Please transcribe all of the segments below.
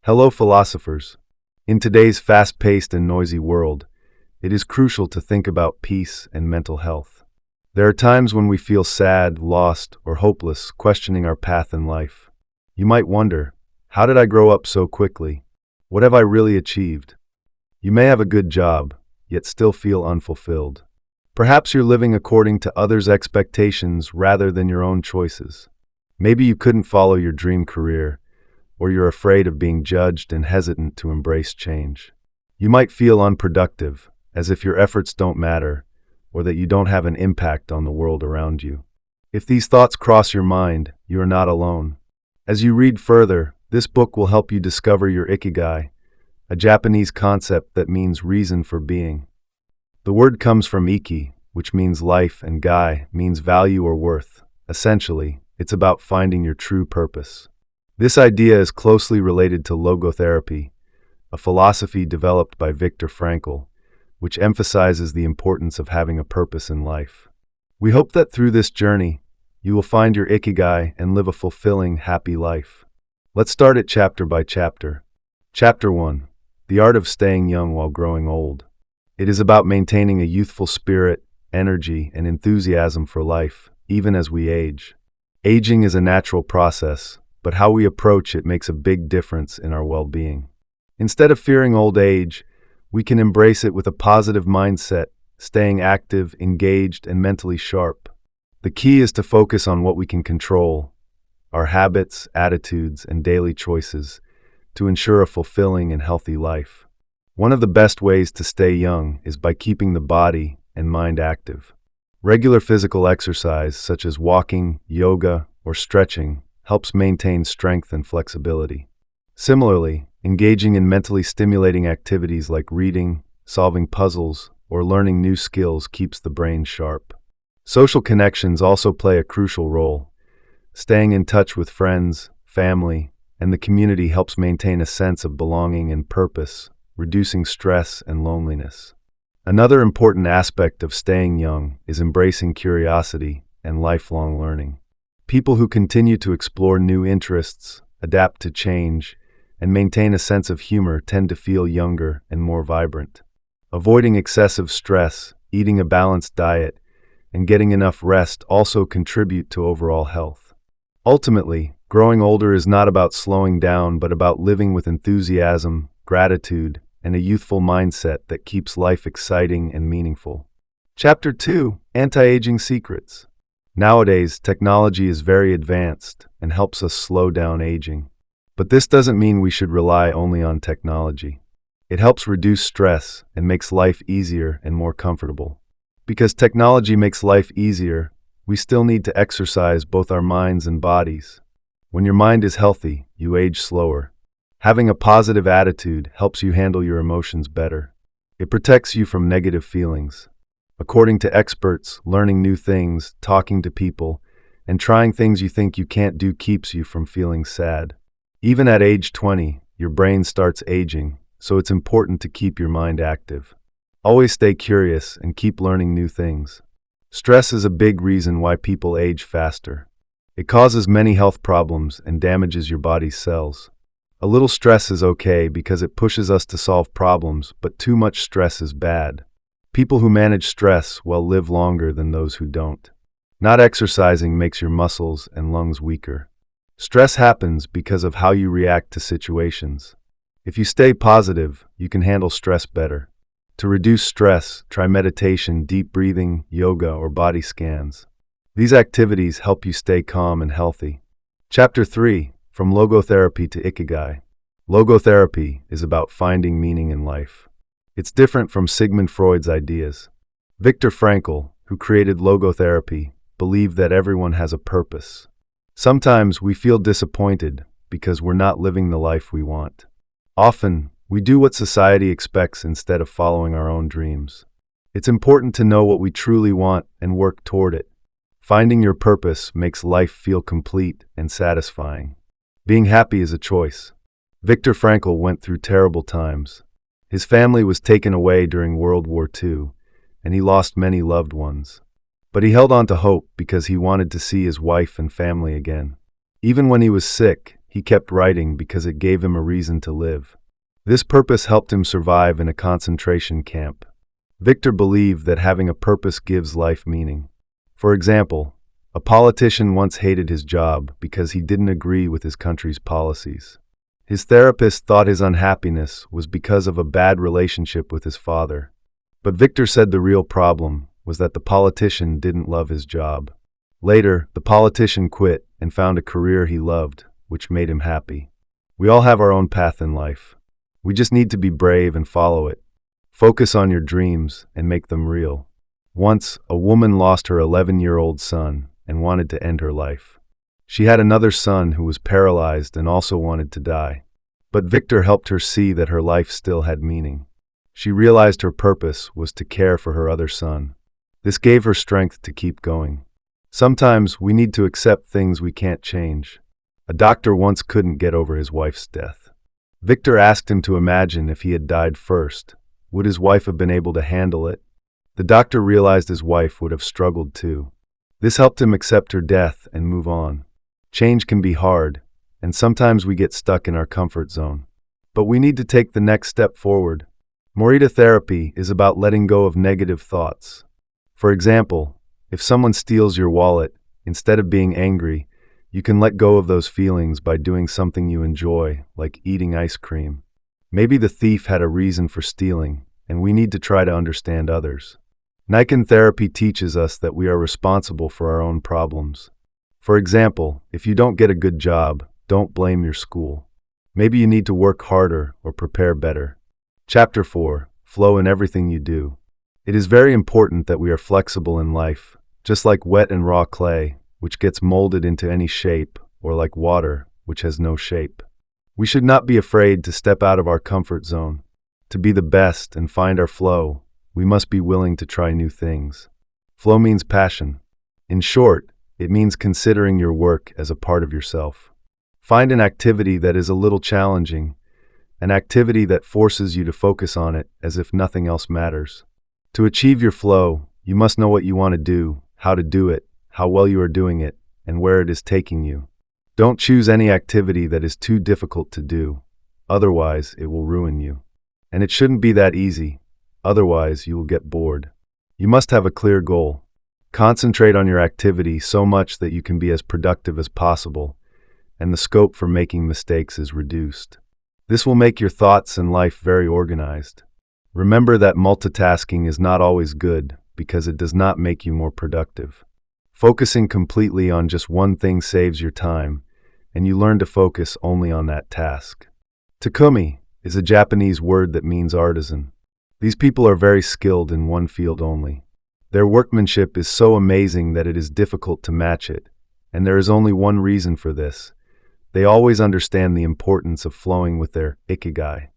Hello, philosophers. In today's fast-paced and noisy world, it is crucial to think about peace and mental health. There are times when we feel sad, lost, or hopeless, questioning our path in life. You might wonder, how did I grow up so quickly? What have I really achieved? You may have a good job, yet still feel unfulfilled. Perhaps you're living according to others' expectations rather than your own choices. Maybe you couldn't follow your dream career, or you're afraid of being judged and hesitant to embrace change. You might feel unproductive, as if your efforts don't matter, or that you don't have an impact on the world around you. If these thoughts cross your mind, you are not alone. As you read further, this book will help you discover your Ikigai, a Japanese concept that means reason for being. The word comes from Iki, which means life, and Gai means value or worth. Essentially, it's about finding your true purpose. This idea is closely related to logotherapy, a philosophy developed by Viktor Frankl, which emphasizes the importance of having a purpose in life. We hope that through this journey, you will find your Ikigai and live a fulfilling, happy life. Let's start it chapter by chapter. Chapter 1. The Art of Staying Young While Growing Old. It is about maintaining a youthful spirit, energy, and enthusiasm for life, even as we age. Aging is a natural process, but how we approach it makes a big difference in our well-being. Instead of fearing old age, we can embrace it with a positive mindset, staying active, engaged, and mentally sharp. The key is to focus on what we can control, our habits, attitudes, and daily choices, to ensure a fulfilling and healthy life. One of the best ways to stay young is by keeping the body and mind active. Regular physical exercise, such as walking, yoga, or stretching, helps maintain strength and flexibility. Similarly, engaging in mentally stimulating activities like reading, solving puzzles, or learning new skills keeps the brain sharp. Social connections also play a crucial role. Staying in touch with friends, family, and the community helps maintain a sense of belonging and purpose, reducing stress and loneliness. Another important aspect of staying young is embracing curiosity and lifelong learning. People who continue to explore new interests, adapt to change, and maintain a sense of humor tend to feel younger and more vibrant. Avoiding excessive stress, eating a balanced diet, and getting enough rest also contribute to overall health. Ultimately, growing older is not about slowing down but about living with enthusiasm, gratitude, and a youthful mindset that keeps life exciting and meaningful. Chapter 2. Anti-Aging Secrets. Nowadays, technology is very advanced and helps us slow down aging. But this doesn't mean we should rely only on technology. It helps reduce stress and makes life easier and more comfortable. Because technology makes life easier, we still need to exercise both our minds and bodies. When your mind is healthy, you age slower. Having a positive attitude helps you handle your emotions better. It protects you from negative feelings. According to experts, learning new things, talking to people, and trying things you think you can't do keeps you from feeling sad. Even at age 20, your brain starts aging, so it's important to keep your mind active. Always stay curious and keep learning new things. Stress is a big reason why people age faster. It causes many health problems and damages your body's cells. A little stress is okay because it pushes us to solve problems, but too much stress is bad. People who manage stress will live longer than those who don't. Not exercising makes your muscles and lungs weaker. Stress happens because of how you react to situations. If you stay positive, you can handle stress better. To reduce stress, try meditation, deep breathing, yoga, or body scans. These activities help you stay calm and healthy. Chapter 3. From Logotherapy to Ikigai. Logotherapy is about finding meaning in life. It's different from Sigmund Freud's ideas. Viktor Frankl, who created logotherapy, believed that everyone has a purpose. Sometimes we feel disappointed because we're not living the life we want. Often, we do what society expects instead of following our own dreams. It's important to know what we truly want and work toward it. Finding your purpose makes life feel complete and satisfying. Being happy is a choice. Viktor Frankl went through terrible times. His family was taken away during World War II, and he lost many loved ones. But he held on to hope because he wanted to see his wife and family again. Even when he was sick, he kept writing because it gave him a reason to live. This purpose helped him survive in a concentration camp. Victor believed that having a purpose gives life meaning. For example, a politician once hated his job because he didn't agree with his country's policies. His therapist thought his unhappiness was because of a bad relationship with his father. But Victor said the real problem was that the politician didn't love his job. Later, the politician quit and found a career he loved, which made him happy. We all have our own path in life. We just need to be brave and follow it. Focus on your dreams and make them real. Once, a woman lost her 11-year-old son and wanted to end her life. She had another son who was paralyzed and also wanted to die. But Victor helped her see that her life still had meaning. She realized her purpose was to care for her other son. This gave her strength to keep going. Sometimes we need to accept things we can't change. A doctor once couldn't get over his wife's death. Victor asked him to imagine if he had died first. Would his wife have been able to handle it? The doctor realized his wife would have struggled too. This helped him accept her death and move on. Change can be hard, and sometimes we get stuck in our comfort zone. But we need to take the next step forward. Morita therapy is about letting go of negative thoughts. For example, if someone steals your wallet, instead of being angry, you can let go of those feelings by doing something you enjoy, like eating ice cream. Maybe the thief had a reason for stealing, and we need to try to understand others. Nikan therapy teaches us that we are responsible for our own problems. For example, if you don't get a good job, don't blame your school. Maybe you need to work harder or prepare better. Chapter 4. Flow in everything you do. It is very important that we are flexible in life, just like wet and raw clay, which gets molded into any shape, or like water, which has no shape. We should not be afraid to step out of our comfort zone. To be the best and find our flow, we must be willing to try new things. Flow means passion. In short, it means considering your work as a part of yourself. Find an activity that is a little challenging, an activity that forces you to focus on it as if nothing else matters. To achieve your flow, you must know what you want to do, how to do it, how well you are doing it, and where it is taking you. Don't choose any activity that is too difficult to do, otherwise it will ruin you. And it shouldn't be that easy, otherwise you will get bored. You must have a clear goal. Concentrate on your activity so much that you can be as productive as possible, and the scope for making mistakes is reduced. This will make your thoughts and life very organized. Remember that multitasking is not always good because it does not make you more productive. Focusing completely on just one thing saves your time, and you learn to focus only on that task. Takumi is a Japanese word that means artisan. These people are very skilled in one field only. Their workmanship is so amazing that it is difficult to match it, and there is only one reason for this. They always understand the importance of flowing with their Ikigai.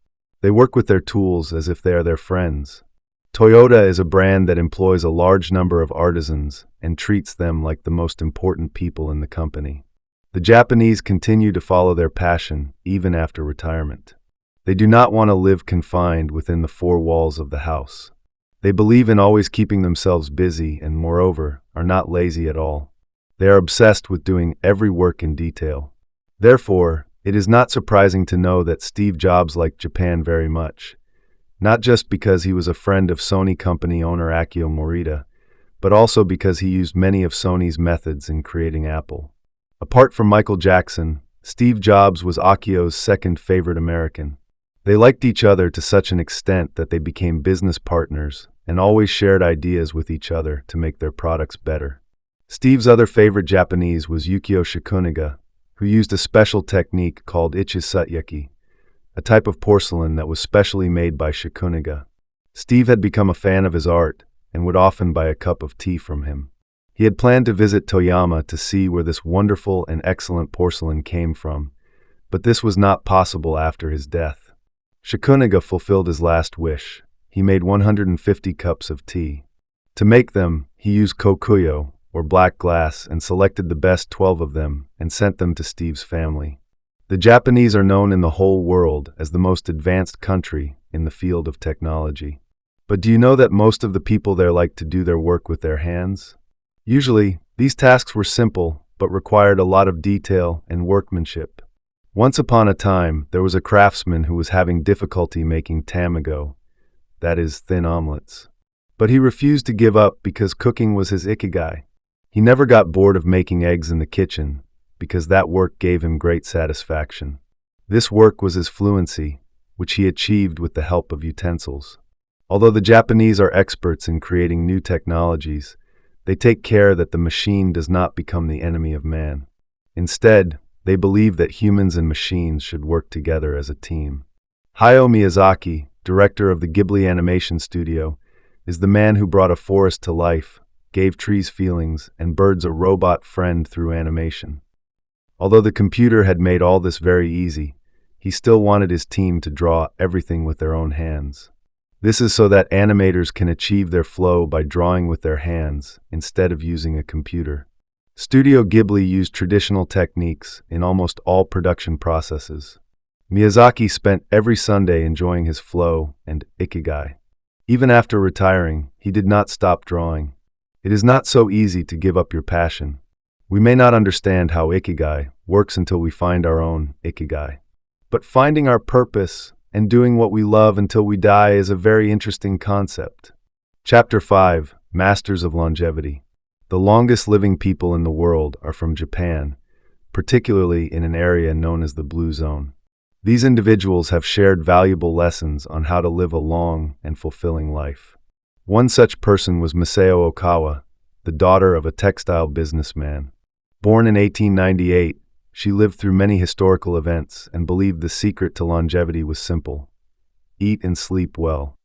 They work with their tools as if they are their friends. Toyota is a brand that employs a large number of artisans and treats them like the most important people in the company. The Japanese continue to follow their passion even after retirement. They do not want to live confined within the four walls of the house. They believe in always keeping themselves busy and, moreover, are not lazy at all. They are obsessed with doing every work in detail. Therefore, it is not surprising to know that Steve Jobs liked Japan very much, not just because he was a friend of Sony company owner Akio Morita, but also because he used many of Sony's methods in creating Apple. Apart from Michael Jackson, Steve Jobs was Akio's second favorite American. They liked each other to such an extent that they became business partners and always shared ideas with each other to make their products better. Steve's other favorite Japanese was Yukio Shikunaga, who used a special technique called ichisatyaki, a type of porcelain that was specially made by Shikunaga. Steve had become a fan of his art and would often buy a cup of tea from him. He had planned to visit Toyama to see where this wonderful and excellent porcelain came from, but this was not possible after his death. Shikunaga fulfilled his last wish. He made 150 cups of tea. To make them, he used kokuyo, or black glass, and selected the best 12 of them and sent them to Steve's family. The Japanese are known in the whole world as the most advanced country in the field of technology. But do you know that most of the people there like to do their work with their hands? Usually, these tasks were simple but required a lot of detail and workmanship. Once upon a time, there was a craftsman who was having difficulty making tamago, that is, thin omelets. But he refused to give up because cooking was his ikigai. He never got bored of making eggs in the kitchen, because that work gave him great satisfaction. This work was his fluency, which he achieved with the help of utensils. Although the Japanese are experts in creating new technologies, they take care that the machine does not become the enemy of man. Instead, they believe that humans and machines should work together as a team. Hayao Miyazaki, director of the Ghibli animation studio, is the man who brought a forest to life, gave trees feelings, and birds a robot friend through animation. Although the computer had made all this very easy, he still wanted his team to draw everything with their own hands. This is so that animators can achieve their flow by drawing with their hands instead of using a computer. Studio Ghibli used traditional techniques in almost all production processes. Miyazaki spent every Sunday enjoying his flow and ikigai. Even after retiring, he did not stop drawing. It is not so easy to give up your passion. We may not understand how ikigai works until we find our own ikigai. But finding our purpose and doing what we love until we die is a very interesting concept. Chapter 5, Masters of Longevity. The longest living people in the world are from Japan, particularly in an area known as the Blue Zone. These individuals have shared valuable lessons on how to live a long and fulfilling life. One such person was Masao Okawa, the daughter of a textile businessman. Born in 1898, she lived through many historical events and believed the secret to longevity was simple: eat and sleep well.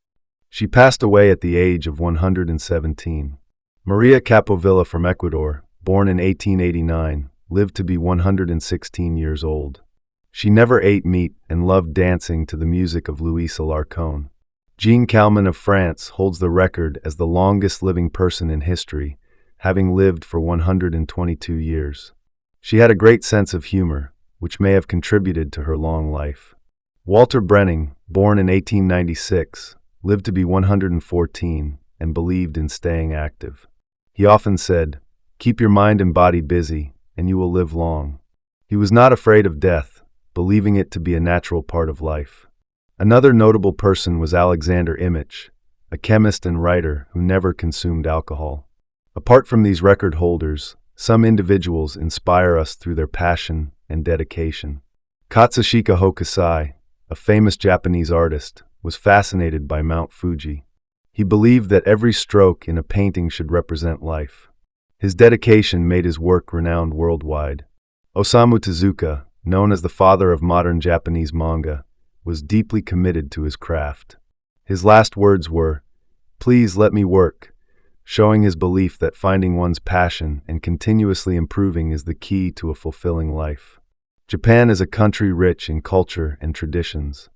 She passed away at the age of 117. Maria Capovilla from Ecuador, born in 1889, lived to be 116 years old. She never ate meat and loved dancing to the music of Louis Alarcon. Jean Calment of France holds the record as the longest living person in history, having lived for 122 years. She had a great sense of humor, which may have contributed to her long life. Walter Brenning, born in 1896, lived to be 114 and believed in staying active. He often said, "Keep your mind and body busy, and you will live long." He was not afraid of death, believing it to be a natural part of life. Another notable person was Alexander Imich, a chemist and writer who never consumed alcohol. Apart from these record holders, some individuals inspire us through their passion and dedication. Katsushika Hokusai, a famous Japanese artist, was fascinated by Mount Fuji. He believed that every stroke in a painting should represent life. His dedication made his work renowned worldwide. Osamu Tezuka, known as the father of modern Japanese manga, was deeply committed to his craft. His last words were, "Please let me work," showing his belief that finding one's passion and continuously improving is the key to a fulfilling life. Japan is a country rich in culture and traditions.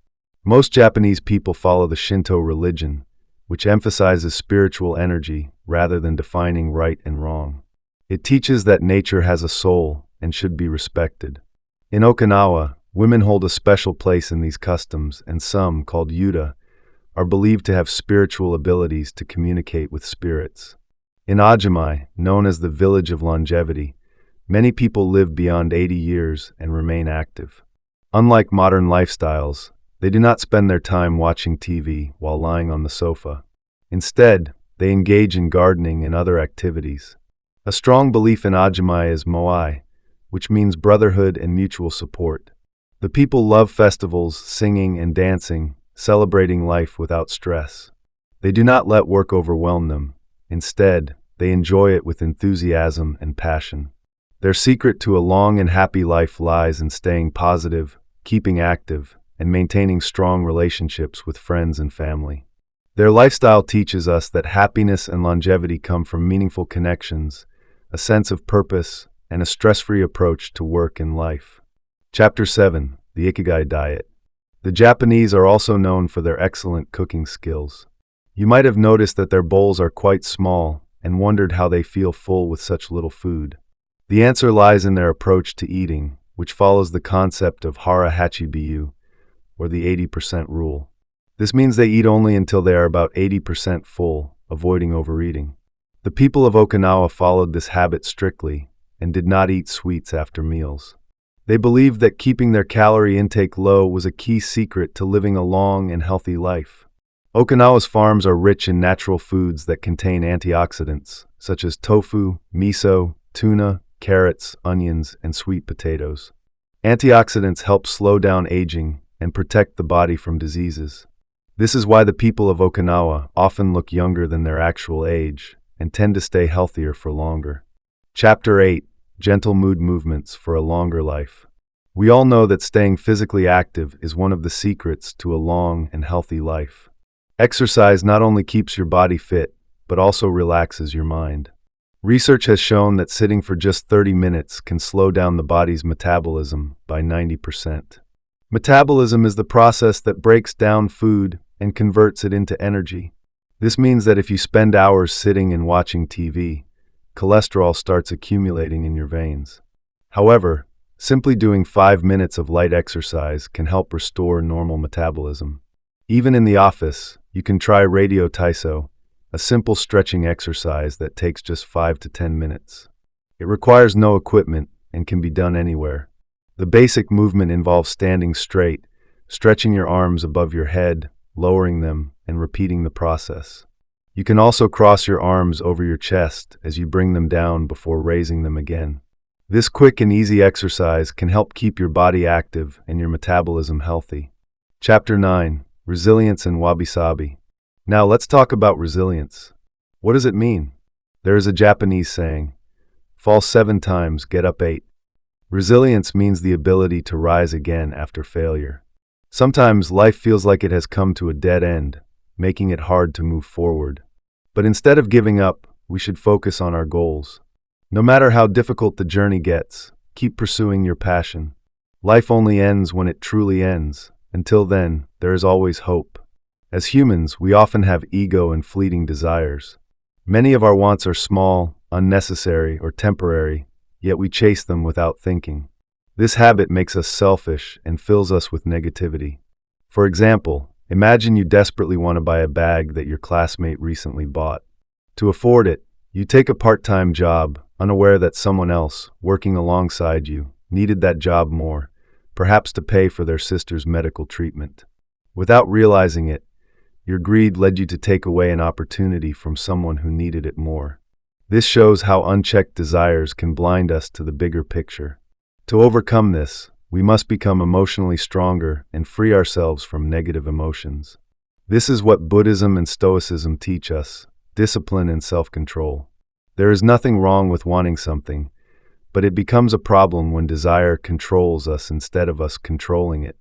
Most Japanese people follow the Shinto religion, which emphasizes spiritual energy rather than defining right and wrong. It teaches that nature has a soul and should be respected. In Okinawa, women hold a special place in these customs, and some, called yuta, are believed to have spiritual abilities to communicate with spirits. In Ajimai, known as the village of longevity, many people live beyond 80 years and remain active. Unlike modern lifestyles, they do not spend their time watching TV while lying on the sofa. Instead, they engage in gardening and other activities. A strong belief in Ajimai is moai, which means brotherhood and mutual support. The people love festivals, singing and dancing, celebrating life without stress. They do not let work overwhelm them. Instead, they enjoy it with enthusiasm and passion. Their secret to a long and happy life lies in staying positive, keeping active, and maintaining strong relationships with friends and family. Their lifestyle teaches us that happiness and longevity come from meaningful connections, a sense of purpose, and a stress-free approach to work and life. Chapter 7, the Ikigai Diet. The Japanese are also known for their excellent cooking skills. You might have noticed that their bowls are quite small and wondered how they feel full with such little food. The answer lies in their approach to eating, which follows the concept of hara hachibiyu, or the 80% rule. This means they eat only until they are about 80% full, avoiding overeating. The people of Okinawa followed this habit strictly and did not eat sweets after meals. They believed that keeping their calorie intake low was a key secret to living a long and healthy life. Okinawa's farms are rich in natural foods that contain antioxidants, such as tofu, miso, tuna, carrots, onions, and sweet potatoes. Antioxidants help slow down aging and protect the body from diseases. This is why the people of Okinawa often look younger than their actual age and tend to stay healthier for longer. Chapter 8: Gentle Mood Movements for a Longer Life. We all know that staying physically active is one of the secrets to a long and healthy life. Exercise not only keeps your body fit, but also relaxes your mind. Research has shown that sitting for just 30 minutes can slow down the body's metabolism by 90%. Metabolism is the process that breaks down food and converts it into energy. This means that if you spend hours sitting and watching TV, cholesterol starts accumulating in your veins. However, simply doing 5 minutes of light exercise can help restore normal metabolism. Even in the office, you can try radio taiso, a simple stretching exercise that takes just 5 to 10 minutes. It requires no equipment and can be done anywhere. The basic movement involves standing straight, stretching your arms above your head, lowering them, and repeating the process. You can also cross your arms over your chest as you bring them down before raising them again. This quick and easy exercise can help keep your body active and your metabolism healthy. Chapter 9: Resilience and Wabi-sabi. Now let's talk about resilience. What does it mean? There is a Japanese saying, "Fall 7 times, get up 8." Resilience means the ability to rise again after failure. Sometimes life feels like it has come to a dead end, making it hard to move forward. But instead of giving up, we should focus on our goals. No matter how difficult the journey gets, keep pursuing your passion. Life only ends when it truly ends. Until then, there is always hope. As humans, we often have ego and fleeting desires. Many of our wants are small, unnecessary, or temporary, yet we chase them without thinking. This habit makes us selfish and fills us with negativity. For example, imagine you desperately want to buy a bag that your classmate recently bought. To afford it, you take a part-time job, unaware that someone else, working alongside you, needed that job more, perhaps to pay for their sister's medical treatment. Without realizing it, your greed led you to take away an opportunity from someone who needed it more. This shows how unchecked desires can blind us to the bigger picture. To overcome this, we must become emotionally stronger and free ourselves from negative emotions. This is what Buddhism and Stoicism teach us: discipline and self-control. There is nothing wrong with wanting something, but it becomes a problem when desire controls us instead of us controlling it.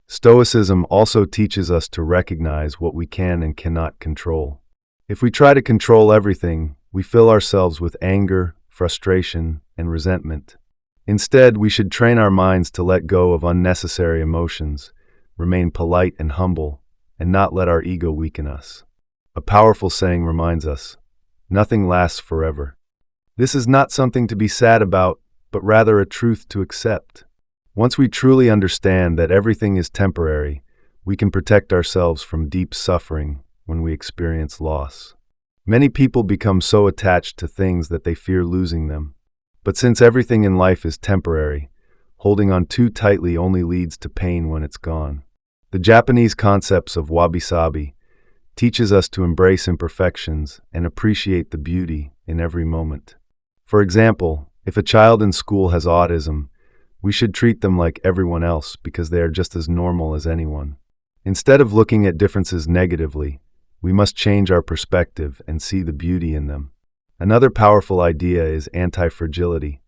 Stoicism also teaches us to recognize what we can and cannot control. If we try to control everything, we fill ourselves with anger, frustration, and resentment. Instead, we should train our minds to let go of unnecessary emotions, remain polite and humble, and not let our ego weaken us. A powerful saying reminds us, "Nothing lasts forever." This is not something to be sad about, but rather a truth to accept. Once we truly understand that everything is temporary, we can protect ourselves from deep suffering when we experience loss. Many people become so attached to things that they fear losing them. But since everything in life is temporary, holding on too tightly only leads to pain when it's gone. The Japanese concepts of wabi-sabi teaches us to embrace imperfections and appreciate the beauty in every moment. For example, if a child in school has autism, we should treat them like everyone else because they are just as normal as anyone. Instead of looking at differences negatively, we must change our perspective and see the beauty in them. Another powerful idea is anti-fragility,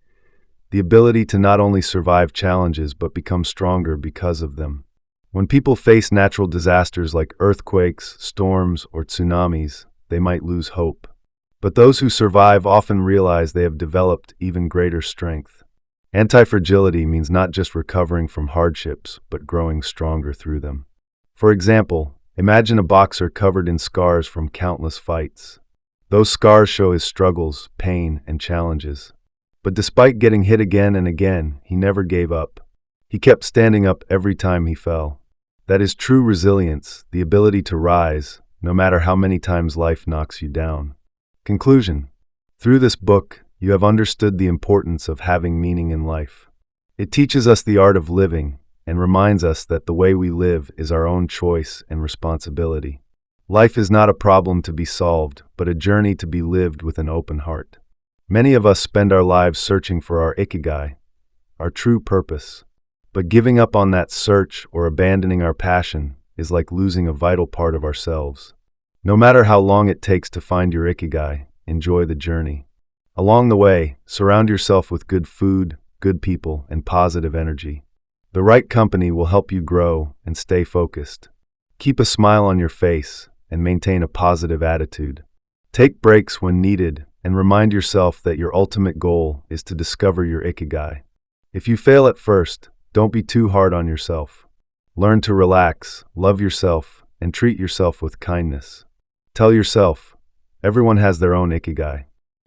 the ability to not only survive challenges but become stronger because of them. When people face natural disasters like earthquakes, storms, or tsunamis, they might lose hope. But those who survive often realize they have developed even greater strength. Anti-fragility means not just recovering from hardships, but growing stronger through them. For example, imagine a boxer covered in scars from countless fights. Those scars show his struggles, pain, and challenges. But despite getting hit again and again, he never gave up. He kept standing up every time he fell. That is true resilience, the ability to rise, no matter how many times life knocks you down. Conclusion: through this book, you have understood the importance of having meaning in life. It teaches us the art of living and reminds us that the way we live is our own choice and responsibility. Life is not a problem to be solved, but a journey to be lived with an open heart. Many of us spend our lives searching for our Ikigai, our true purpose. But giving up on that search or abandoning our passion is like losing a vital part of ourselves. No matter how long it takes to find your Ikigai, enjoy the journey. Along the way, surround yourself with good food, good people, and positive energy. The right company will help you grow and stay focused. Keep a smile on your face and maintain a positive attitude. Take breaks when needed and remind yourself that your ultimate goal is to discover your Ikigai. If you fail at first, don't be too hard on yourself. Learn to relax, love yourself, and treat yourself with kindness. Tell yourself, everyone has their own Ikigai.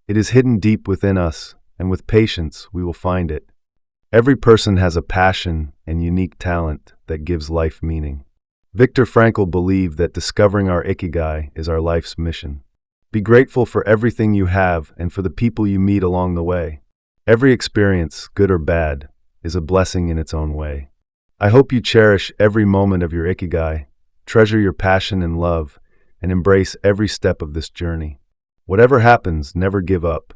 It is hidden deep within us, and with patience, we will find it. Every person has a passion and unique talent that gives life meaning. Viktor Frankl believed that discovering our Ikigai is our life's mission. Be grateful for everything you have and for the people you meet along the way. Every experience, good or bad, is a blessing in its own way. I hope you cherish every moment of your Ikigai, treasure your passion and love, and embrace every step of this journey. Whatever happens, never give up.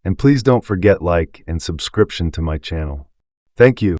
And please don't forget like and subscription to my channel. Thank you.